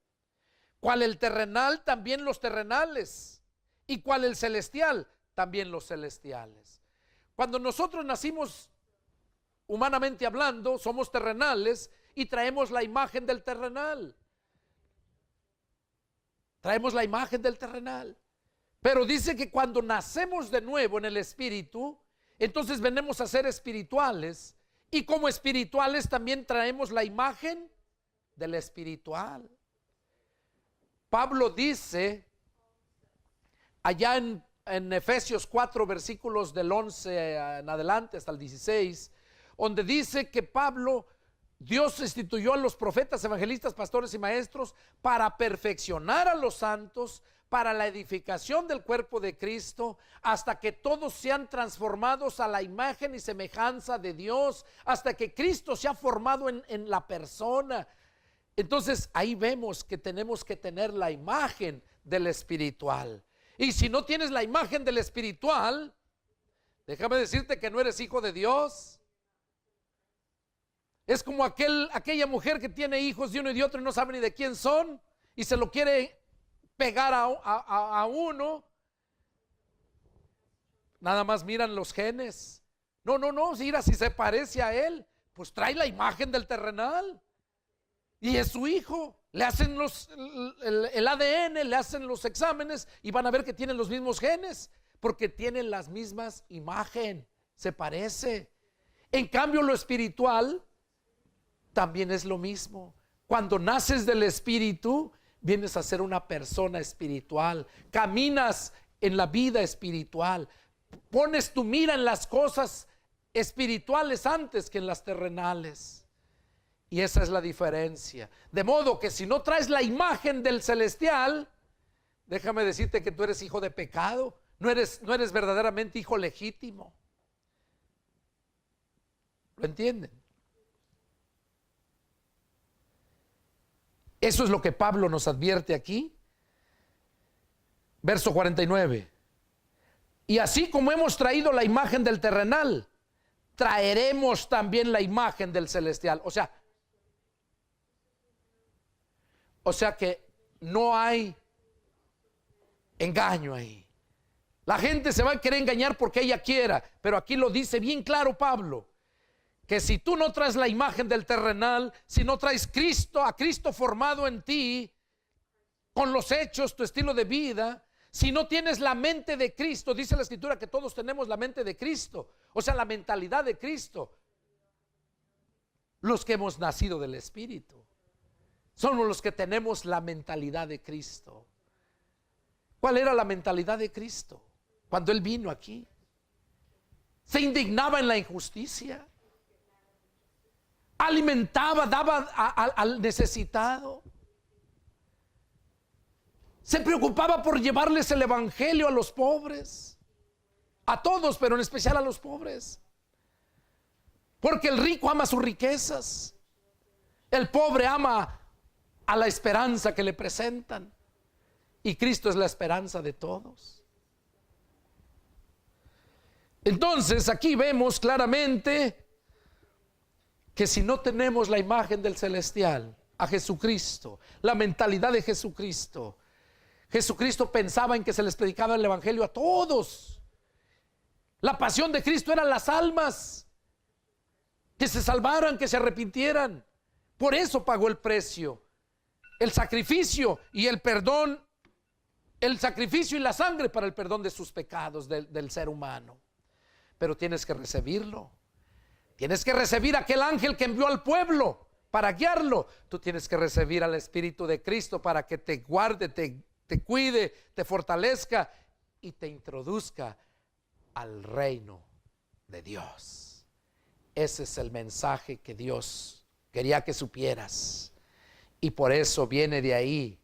Cual el terrenal, también los terrenales. Y cual el celestial, también los celestiales. Cuando nosotros nacimos, humanamente hablando, somos terrenales y traemos la imagen del terrenal. Traemos la imagen del terrenal. Pero dice que cuando nacemos de nuevo en el Espíritu, entonces venimos a ser espirituales. Y como espirituales también traemos la imagen del espiritual. Pablo dice allá en Efesios 4, versículos del 11 en adelante hasta el 16, donde dice que Dios instituyó a los profetas, evangelistas, pastores y maestros para perfeccionar a los santos, para la edificación del cuerpo de Cristo, hasta que todos sean transformados a la imagen y semejanza de Dios, hasta que Cristo sea formado en la persona. Entonces ahí vemos que tenemos que tener la imagen del espiritual. Y si no tienes la imagen del espiritual, déjame decirte que no eres hijo de Dios. Es como aquella mujer que tiene hijos de uno y de otro y no sabe ni de quién son, y se lo quiere pegar a uno. Nada más miran los genes. No, mira, si se parece a él, pues trae la imagen del terrenal y es su hijo. Le hacen el ADN, le hacen los exámenes y van a ver que tienen los mismos genes, porque tienen las mismas imagen, se parece. En cambio, lo espiritual también es lo mismo. Cuando naces del Espíritu, vienes a ser una persona espiritual, caminas en la vida espiritual, pones tu mira en las cosas espirituales antes que en las terrenales. Y esa es la diferencia. De modo que si no traes la imagen del celestial, déjame decirte que tú eres hijo de pecado, no eres verdaderamente hijo legítimo. ¿Lo entienden? Eso es lo que Pablo nos advierte aquí. Verso 49. Y así como hemos traído la imagen del terrenal, traeremos también la imagen del celestial. O sea que no hay engaño ahí. La gente se va a querer engañar porque ella quiera, pero aquí lo dice bien claro Pablo, que si tú no traes la imagen del terrenal, si no traes a Cristo formado en ti, con los hechos, tu estilo de vida, si no tienes la mente de Cristo, dice la Escritura que todos tenemos la mente de Cristo, o sea, la mentalidad de Cristo. Los que hemos nacido del Espíritu somos los que tenemos la mentalidad de Cristo. ¿Cuál era la mentalidad de Cristo cuando Él vino aquí? Se indignaba en la injusticia, alimentaba, daba al necesitado, se preocupaba por llevarles el evangelio a los pobres, a todos, pero en especial a los pobres, porque el rico ama sus riquezas, el pobre ama a la esperanza que le presentan, y Cristo es la esperanza de todos. Entonces aquí vemos claramente que si no tenemos la imagen del celestial, a Jesucristo, la mentalidad de Jesucristo, Jesucristo pensaba en que se les predicaba el evangelio a todos. La pasión de Cristo eran las almas, que se salvaran, que se arrepintieran. Por eso pagó el precio, el sacrificio y el perdón, el sacrificio y la sangre para el perdón de sus pecados del ser humano. Pero tienes que recibirlo. Tienes que recibir a aquel ángel que envió al pueblo para guiarlo. Tú tienes que recibir al Espíritu de Cristo para que te guarde, te cuide, te fortalezca y te introduzca al reino de Dios. Ese es el mensaje que Dios quería que supieras. Y por eso viene de ahí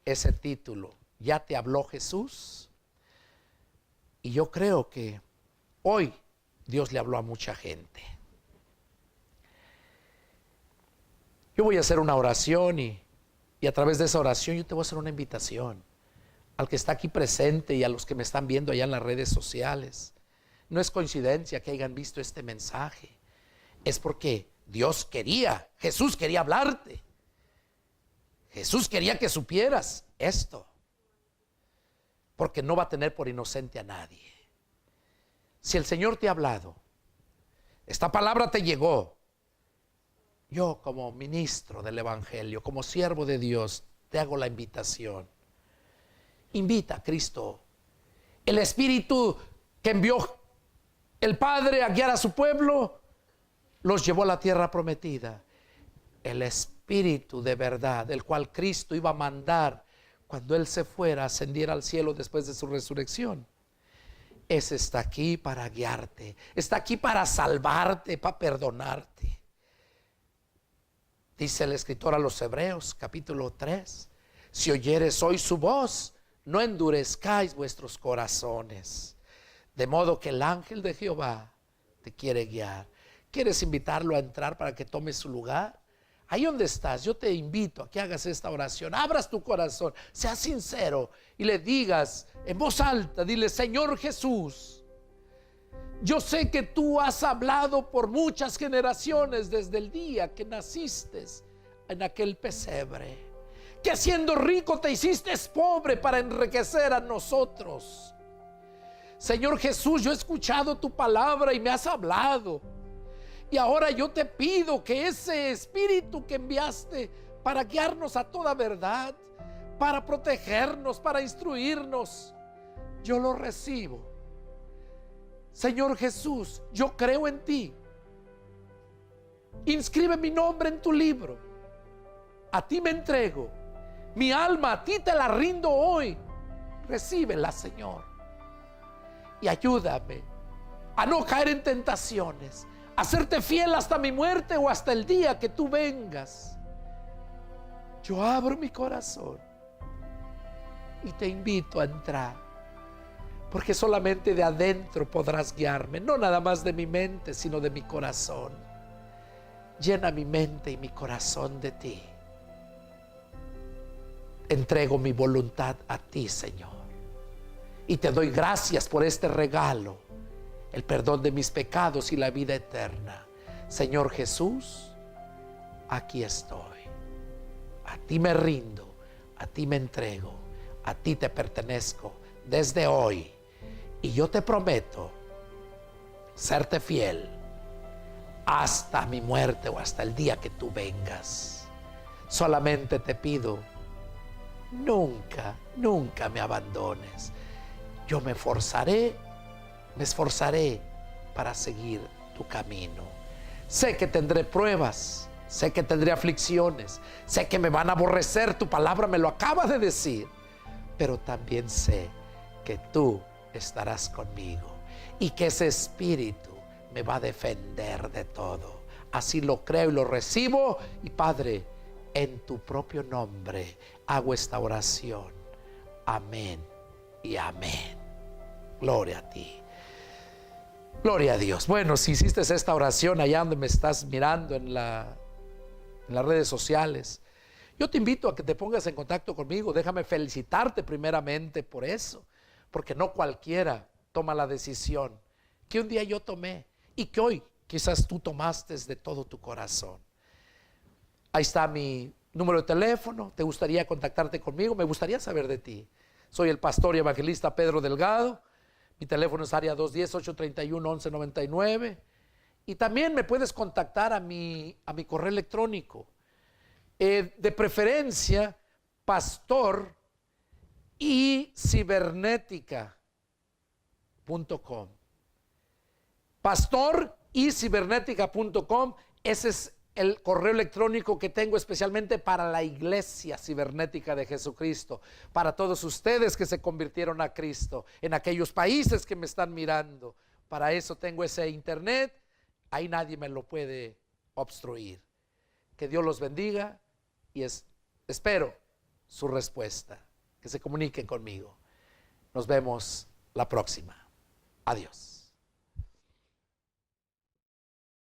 ese título. ¿Ya te habló Jesús? Y yo creo que hoy Dios le habló a mucha gente. Yo voy a hacer una oración y a través de esa oración yo te voy a hacer una invitación al que está aquí presente y a los que me están viendo allá en las redes sociales. No es coincidencia que hayan visto este mensaje. Es porque Dios quería, Jesús quería hablarte. Jesús quería que supieras esto. Porque no va a tener por inocente a nadie. Si el Señor te ha hablado, esta palabra te llegó, yo como ministro del Evangelio, como siervo de Dios, te hago la invitación. Invita a Cristo, el Espíritu que envió el Padre a guiar a su pueblo, los llevó a la tierra prometida. El Espíritu de verdad, el cual Cristo iba a mandar cuando Él se fuera, ascendiera al cielo después de su resurrección. Ese está aquí para guiarte, está aquí para salvarte, para perdonarte. Dice el escritor a los Hebreos, capítulo 3, si oyeres hoy su voz, no endurezcáis vuestros corazones. De modo que el ángel de Jehová te quiere guiar. ¿Quieres invitarlo a entrar para que tome su lugar? Ahí donde estás, yo te invito a que hagas esta oración. Abras tu corazón, seas sincero y le digas en voz alta, dile: Señor Jesús, yo sé que tú has hablado por muchas generaciones desde el día que naciste en aquel pesebre, que siendo rico te hiciste pobre para enriquecer a nosotros. Señor Jesús, yo he escuchado tu palabra y me has hablado. Y ahora yo te pido que ese Espíritu que enviaste para guiarnos a toda verdad, para protegernos, para instruirnos, yo lo recibo. Señor Jesús, yo creo en ti. Inscribe mi nombre en tu libro. A ti me entrego. Mi alma a ti te la rindo hoy. Recíbela, Señor. Y ayúdame a no caer en tentaciones, a serte fiel hasta mi muerte o hasta el día que tú vengas. Yo abro mi corazón y te invito a entrar, porque solamente de adentro podrás guiarme, no nada más de mi mente, sino de mi corazón. Llena mi mente y mi corazón de ti. Entrego mi voluntad a ti, Señor, y te doy gracias por este regalo, el perdón de mis pecados y la vida eterna. Señor Jesús, aquí estoy. A ti me rindo, a ti me entrego, a ti te pertenezco desde hoy. Y yo te prometo serte fiel hasta mi muerte o hasta el día que tú vengas. Solamente te pido, nunca, nunca me abandones. Yo me esforzaré para seguir tu camino. Sé que tendré pruebas, sé que tendré aflicciones, sé que me van a aborrecer, tu palabra me lo acaba de decir, pero también sé que tú estarás conmigo y que ese Espíritu me va a defender de todo. Así lo creo y lo recibo, y Padre, en tu propio nombre hago esta oración. Amén y amén. Gloria a ti. Gloria a Dios. Bueno, si hiciste esta oración allá donde me estás mirando en las redes sociales, yo te invito a que te pongas en contacto conmigo. Déjame felicitarte primeramente por eso, porque no cualquiera toma la decisión que un día yo tomé y que hoy quizás tú tomaste de todo tu corazón. Ahí está mi número de teléfono. ¿Te gustaría contactarte conmigo? Me gustaría saber de ti. Soy el pastor y evangelista Pedro Delgado. Mi teléfono es área 210-831-1199. Y también me puedes contactar a mi correo electrónico. De preferencia, pastor y cibernética.com. Pastor y cibernética.com. Ese es el correo electrónico que tengo especialmente para la iglesia cibernética de Jesucristo, para todos ustedes que se convirtieron a Cristo, en aquellos países que me están mirando. Para eso tengo ese internet, ahí nadie me lo puede obstruir. Que Dios los bendiga y espero su respuesta, que se comuniquen conmigo. Nos vemos la próxima. Adiós.